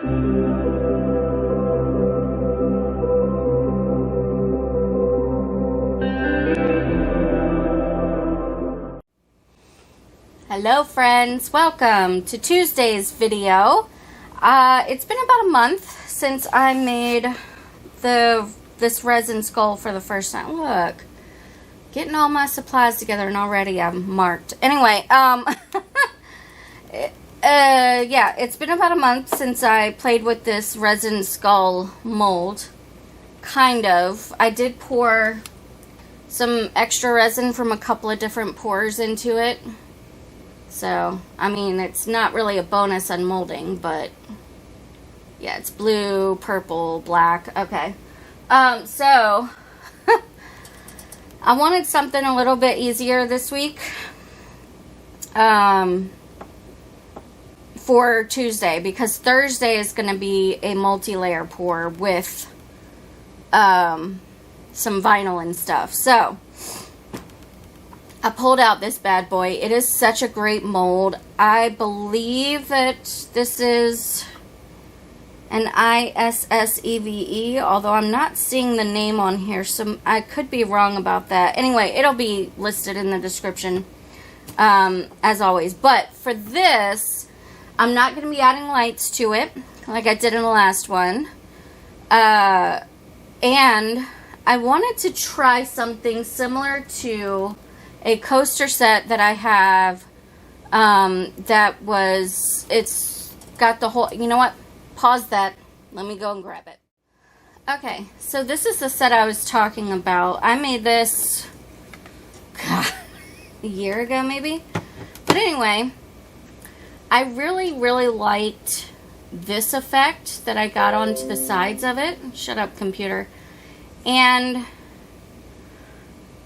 Hello friends, welcome to Tuesday's video. It's been about a month since I made this resin skull for the first time. Look, getting all my supplies together and already I'm marked. Anyway, yeah, it's been about a month since I played with this resin skull mold. Kind of. I did pour some extra resin from a couple of different pours into it. So, I mean, it's not really a bonus on molding, but yeah, it's blue, purple, black. Okay. So, I wanted something a little bit easier this week for Tuesday, because Thursday is going to be a multi-layer pour with some vinyl and stuff. So, I pulled out this bad boy. It is such a great mold. I believe that this is an ISSEVE, although I'm not seeing the name on here, so I could be wrong about that. Anyway, it'll be listed in the description, as always. But for this, I'm not going to be adding lights to it, like I did in the last one. And I wanted to try something similar to a coaster set that I have, it's got the whole, you know what, pause that, let me go and grab it. Okay, so this is the set I was talking about. I made this, God, a year ago maybe, but anyway, I really liked this effect that I got onto the sides of it. Shut up, computer. And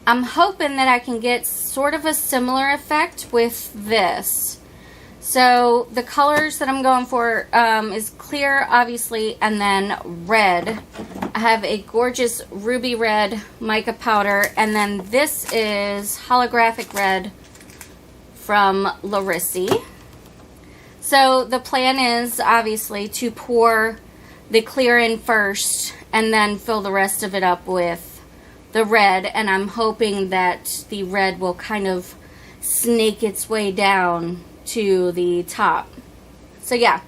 I'm hoping that I can get sort of a similar effect with this. So the colors that I'm going for is clear, obviously, and then red. I have a gorgeous ruby red mica powder, and then this is holographic red from Resin. So the plan is obviously to pour the clear in first and then fill the rest of it up with the red, and I'm hoping that the red will kind of snake its way down to the top. So yeah,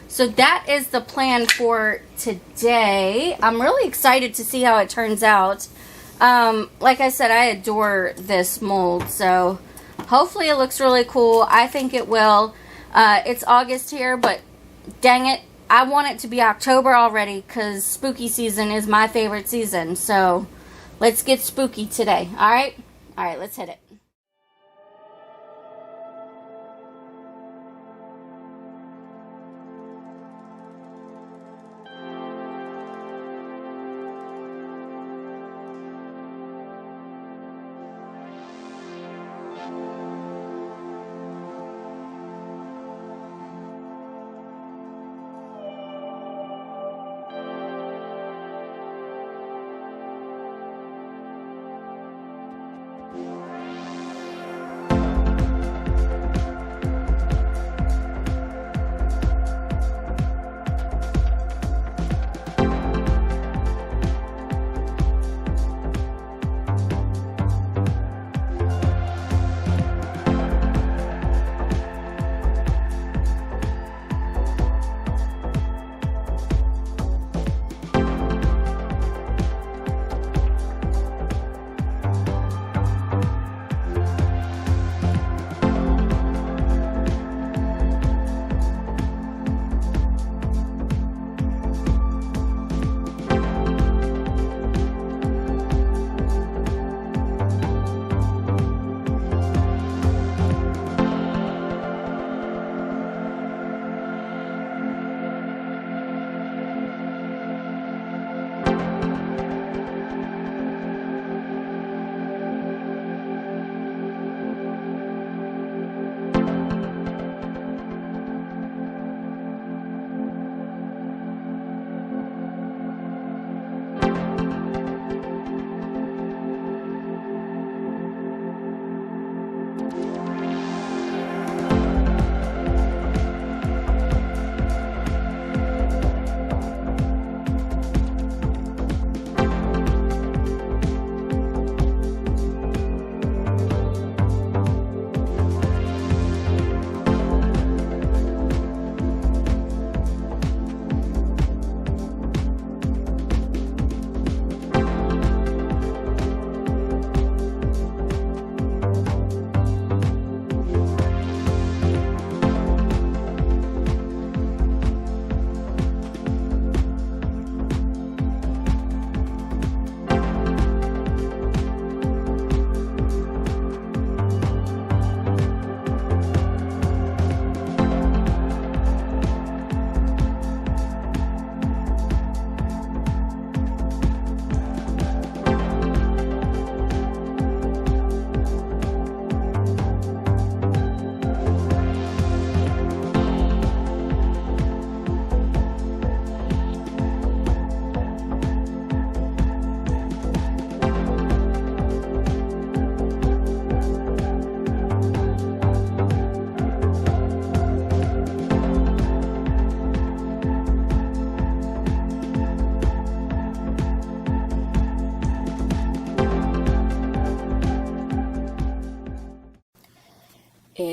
so that is the plan for today. I'm really excited to see how it turns out. Like I said, I adore this mold, so hopefully it looks really cool. I think it will. It's August here, but dang it, I want it to be October already, because spooky season is my favorite season. So let's get spooky today, alright? Alright, let's hit it.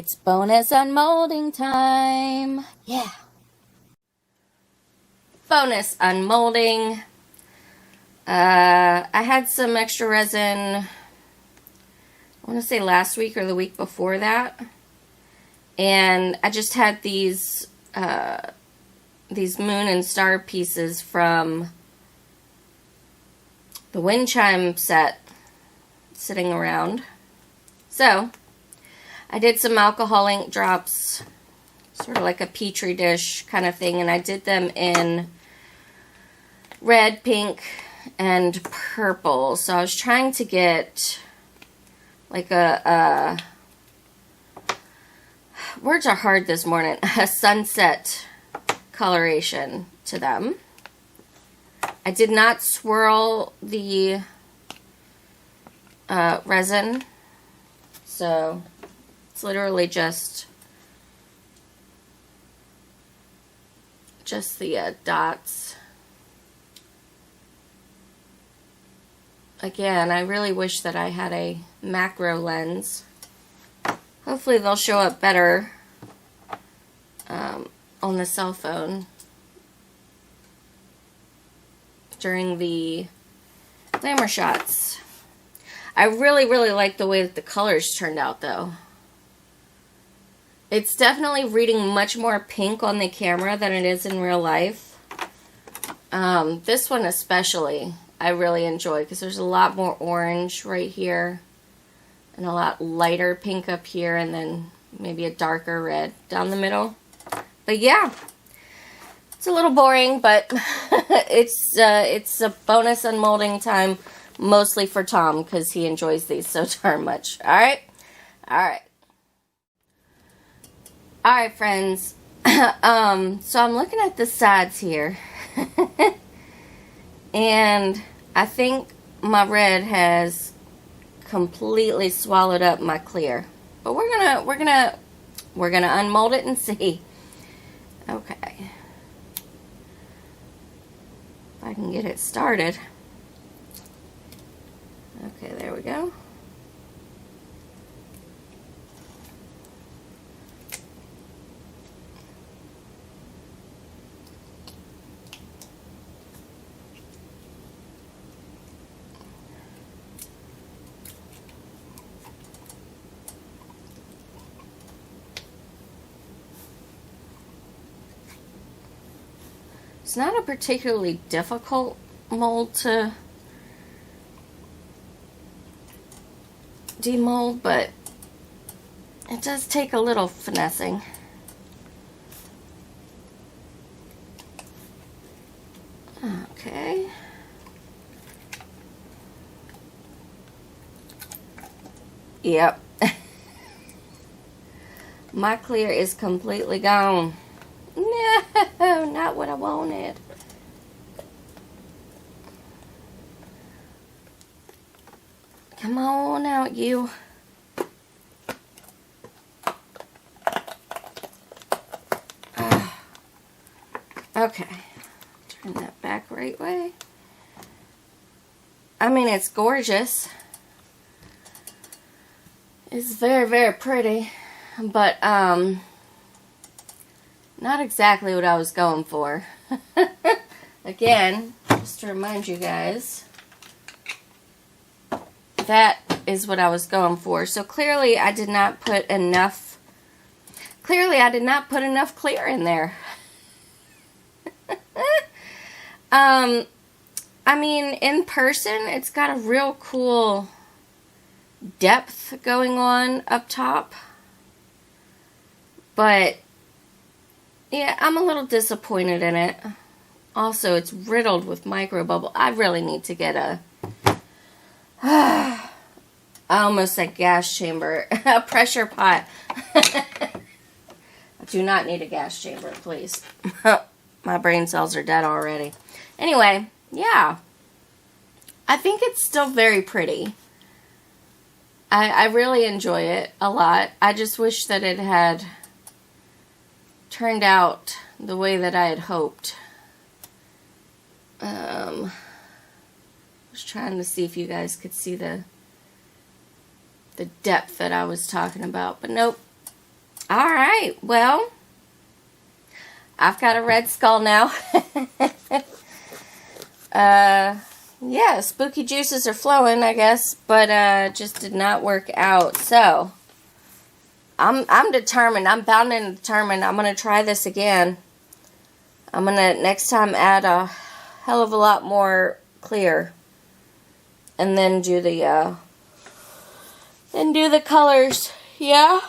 It's bonus unmolding time. Yeah. Bonus unmolding. I had some extra resin, I want to say last week or the week before that. And I just had these moon and star pieces from the wind chime set sitting around. So I did some alcohol ink drops, sort of like a petri dish kind of thing, and I did them in red, pink, and purple. So I was trying to get like words are hard this morning, a sunset coloration to them. I did not swirl the resin, so it's literally just the dots. Again, I really wish that I had a macro lens. Hopefully they'll show up better on the cell phone during the glamour shots. I really, really like the way that the colors turned out, though. It's definitely reading much more pink on the camera than it is in real life. This one especially, I really enjoy, because there's a lot more orange right here and a lot lighter pink up here, and then maybe a darker red down the middle. But yeah, it's a little boring, but it's a bonus unmolding time, mostly for Tom, because he enjoys these so darn much. Alright? Alright. Alright, friends. So I'm looking at the sides here. And I think my red has completely swallowed up my clear. But we're gonna unmold it and see. Okay. If I can get it started. Okay, there we go. It's not a particularly difficult mold to demold, but it does take a little finessing. Okay. Yep. My clear is completely gone. No, not what I wanted. Come on out, you. Okay. Turn that back right way. I mean, it's gorgeous. It's very, very pretty. But, not exactly what I was going for. Again, just to remind you guys, that is what I was going for. So clearly I did not put enough clear in there. I mean, in person, it's got a real cool depth going on up top. But yeah, I'm a little disappointed in it. Also, it's riddled with micro bubble. I really need to get a I almost said gas chamber. A pressure pot. I do not need a gas chamber, please. My brain cells are dead already. Anyway, yeah. I think it's still very pretty. I really enjoy it a lot. I just wish that it had turned out the way that I had hoped. I was trying to see if you guys could see the depth that I was talking about, but nope. Alright, well, I've got a red skull now. Yeah, spooky juices are flowing, I guess, but just did not work out. So, I'm determined. I'm bound and determined. I'm going to try this again. I'm going to, next time, add a hell of a lot more clear. And then do the colors. Yeah?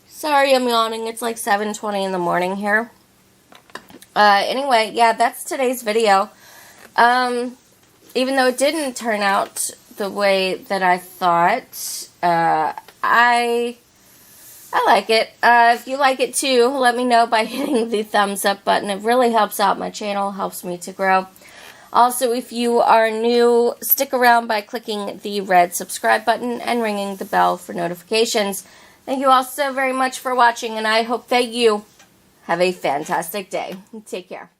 Sorry, I'm yawning. It's like 7:20 in the morning here. Anyway, yeah, that's today's video. Even though it didn't turn out the way that I thought, I like it. If you like it too, let me know by hitting the thumbs up button. It really helps out my channel, helps me to grow. Also, if you are new, stick around by clicking the red subscribe button and ringing the bell for notifications. Thank you all so very much for watching, and I hope that you have a fantastic day. Take care.